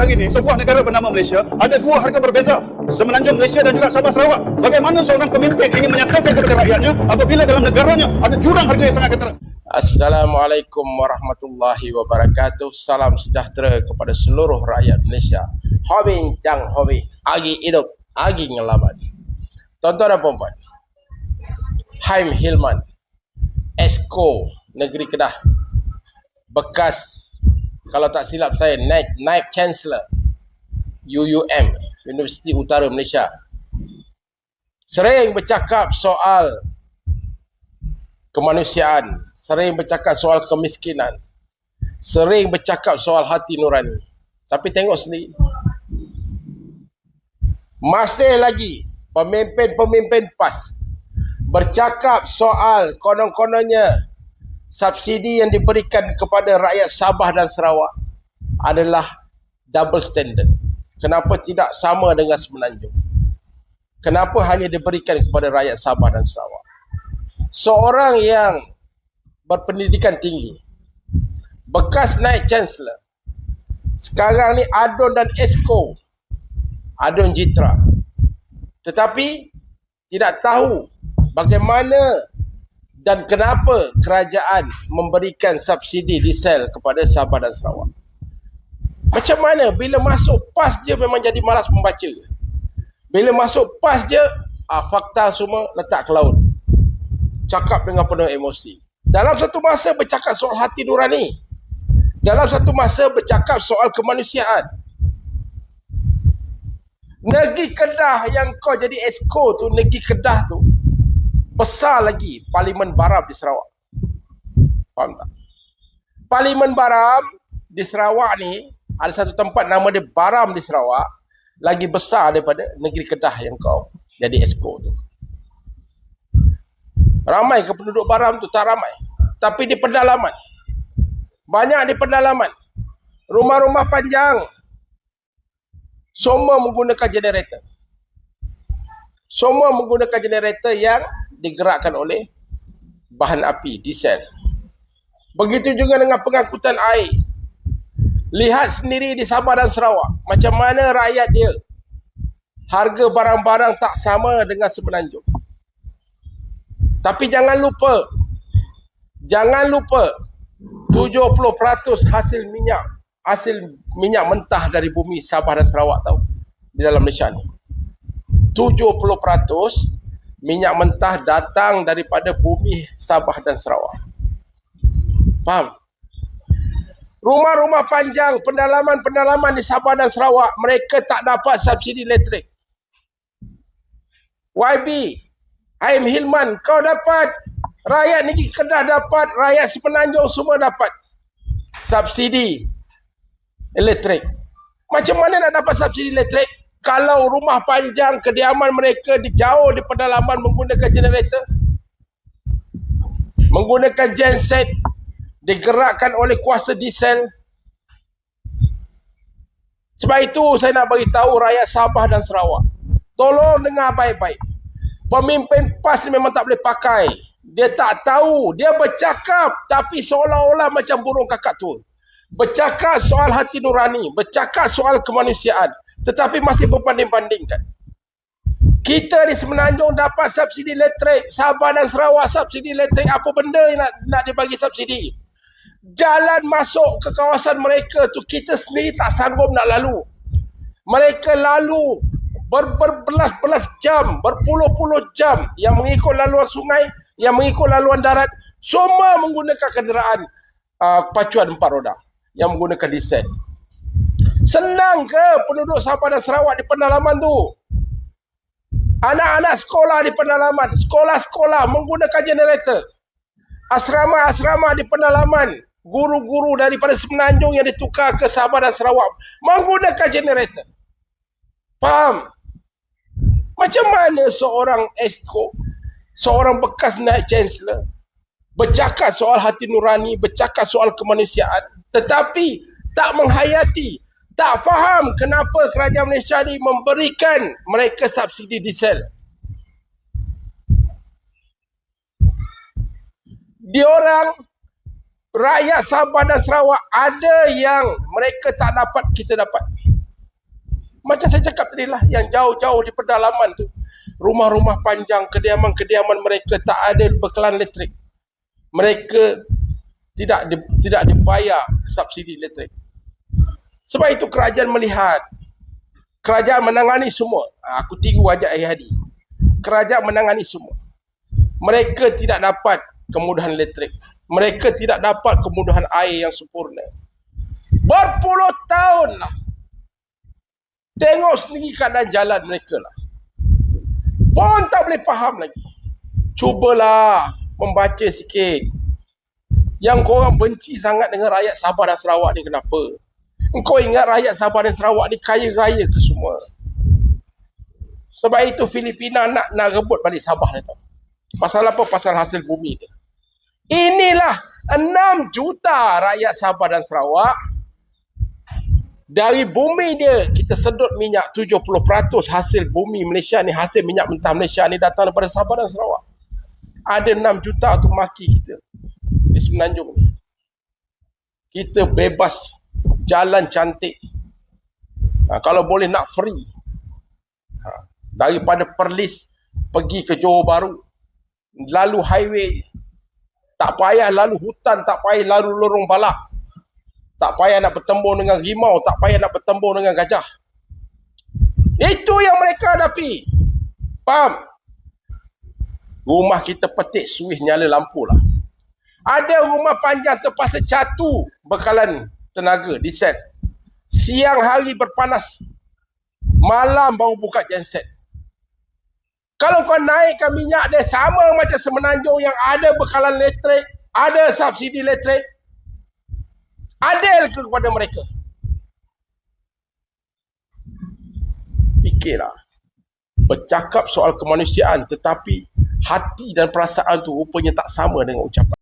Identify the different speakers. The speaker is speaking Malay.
Speaker 1: hari ini sebuah negara bernama Malaysia ada dua harga berbeza, Semenanjung Malaysia dan juga Sabah Sarawak. Bagaimana seorang pemimpin ingin menyatakan kepada rakyatnya apabila dalam negaranya ada jurang harga yang sangat ketara?
Speaker 2: Assalamualaikum warahmatullahi wabarakatuh. Salam sejahtera kepada seluruh rakyat Malaysia. Hobi jang hobi, agi hidup, agi ngelaban. Tuan-tuan dan puan-puan, Haim Hilman, Esko Negeri Kedah, bekas, kalau tak silap saya, Naib Chancellor UUM, Universiti Utara Malaysia, sering bercakap soal kemanusiaan, sering bercakap soal kemiskinan, sering bercakap soal hati nurani. Tapi tengok sendiri, masih lagi pemimpin-pemimpin PAS bercakap soal konon-kononnya subsidi yang diberikan kepada rakyat Sabah dan Sarawak adalah double standard. Kenapa tidak sama dengan Semenanjung? Kenapa hanya diberikan kepada rakyat Sabah dan Sarawak? Seorang yang berpendidikan tinggi, bekas Naib Chancellor, sekarang ni Adun dan Esko, Adun Jitra, tetapi tidak tahu bagaimana dan kenapa kerajaan memberikan subsidi diesel kepada Sabah dan Sarawak. Macam mana bila masuk PAS je memang jadi malas membaca. Bila masuk PAS je, fakta semua letak ke laut. Cakap dengan penuh emosi. Dalam satu masa bercakap soal hati nurani. Dalam satu masa bercakap soal kemanusiaan. Negeri Kedah yang kau jadi Esko tu, Negeri Kedah tu besar lagi Parlimen Baram di Sarawak. Faham tak? Parlimen Baram di Sarawak ni, ada satu tempat nama dia Baram di Sarawak, lagi besar daripada Negeri Kedah yang kau jadi Esko tu. Ramai ke penduduk Baram tu? Tak ramai. Tapi di pedalaman, banyak di pedalaman, rumah-rumah panjang, semua menggunakan generator. Semua menggunakan generator yang digerakkan oleh bahan api, diesel. Begitu juga dengan pengangkutan air. Lihat sendiri di Sabah dan Sarawak, macam mana rakyat dia. Harga barang-barang tak sama dengan Semenanjung. Tapi jangan lupa 70% hasil minyak mentah dari bumi Sabah dan Sarawak tahu di dalam Malaysia ni. 70% minyak mentah datang daripada bumi Sabah dan Sarawak. Faham? Rumah-rumah panjang, pendalaman-pendalaman di Sabah dan Sarawak, mereka tak dapat subsidi elektrik. YB, Haim Hilman, kau dapat, rakyat Negeri Kedah dapat, rakyat Semenanjung semua dapat subsidi elektrik. Macam mana nak dapat subsidi elektrik kalau rumah panjang kediaman mereka jauh di pedalaman menggunakan generator, menggunakan genset, digerakkan oleh kuasa diesel? Sebab itu saya nak bagi tahu rakyat Sabah dan Sarawak, tolong dengar baik-baik. Pemimpin PAS ni memang tak boleh pakai. Dia tak tahu. Dia bercakap tapi seolah-olah macam burung kakak tua. Bercakap soal hati nurani, bercakap soal kemanusiaan, tetapi masih berbanding-bandingkan. Kita di Semenanjung dapat subsidi elektrik, Sabah dan Sarawak subsidi elektrik. Apa benda yang nak dibagi subsidi? Jalan masuk ke kawasan mereka tu kita sendiri tak sanggup nak lalu. Mereka lalu berbelas-belas jam, berpuluh-puluh jam, yang mengikut laluan sungai, yang mengikut laluan darat, semua menggunakan kenderaan pacuan 4 roda yang menggunakan diesel. Senang ke penduduk Sabah dan Sarawak di pedalaman tu? Anak-anak sekolah di pedalaman, sekolah-sekolah menggunakan generator. Asrama-asrama di pedalaman, guru-guru daripada Semenanjung yang ditukar ke Sabah dan Sarawak menggunakan generator. Faham? Macam mana seorang Esko, seorang bekas Naib Chancellor, bercakap soal hati nurani, bercakap soal kemanusiaan, tetapi tak menghayati, tak faham kenapa kerajaan Malaysia ni memberikan mereka subsidi diesel. Diorang Rakyat Sabah dan Sarawak ada yang mereka tak dapat, kita dapat. Macam saya cakap tadi lah, yang jauh-jauh di pedalaman tu, rumah-rumah panjang, kediaman-kediaman mereka tak ada bekalan elektrik. Mereka tidak dibayar subsidi elektrik. Sebab itu kerajaan melihat, kerajaan menangani semua. Aku tiru Hajat Hadi. Kerajaan menangani semua. Mereka tidak dapat kemudahan elektrik. Mereka tidak dapat kemudahan air yang sempurna. Berpuluh tahun lah. Tengok sendiri keadaan jalan mereka lah. Pun tak boleh faham lagi. Cubalah membaca sikit. Yang korang benci sangat dengan rakyat Sabah dan Sarawak ni kenapa? Engkau ingat rakyat Sabah dan Sarawak ni kaya raya ke semua? Sebab itu Filipina nak rebut balik Sabah ni tau. Pasal apa? Pasal hasil bumi dia. Inilah 6 juta rakyat Sabah dan Sarawak. Dari bumi dia, kita sedut minyak 70% hasil bumi Malaysia ni, hasil minyak mentah Malaysia ni datang daripada Sabah dan Sarawak. Ada 6 juta tu maki kita di Semenanjung ni. Kita bebas, jalan cantik. Kalau boleh nak free. Daripada Perlis pergi ke Johor Bahru, lalu highway, tak payah lalu hutan, tak payah lalu lorong balak, tak payah nak bertembung dengan rimau, tak payah nak bertembung dengan gajah. Itu yang mereka hadapi. Faham? Rumah kita petik suih nyala lampu lah. Ada rumah panjang terpaksa catu bekalan tenaga di set. Siang hari berpanas, malam baru buka genset. Kalau kau naikkan minyak dia sama macam Semenanjung yang ada bekalan elektrik, ada subsidi elektrik, adil ke kepada mereka? Fikirlah. Bercakap soal kemanusiaan tetapi hati dan perasaan tu rupanya tak sama dengan ucapan.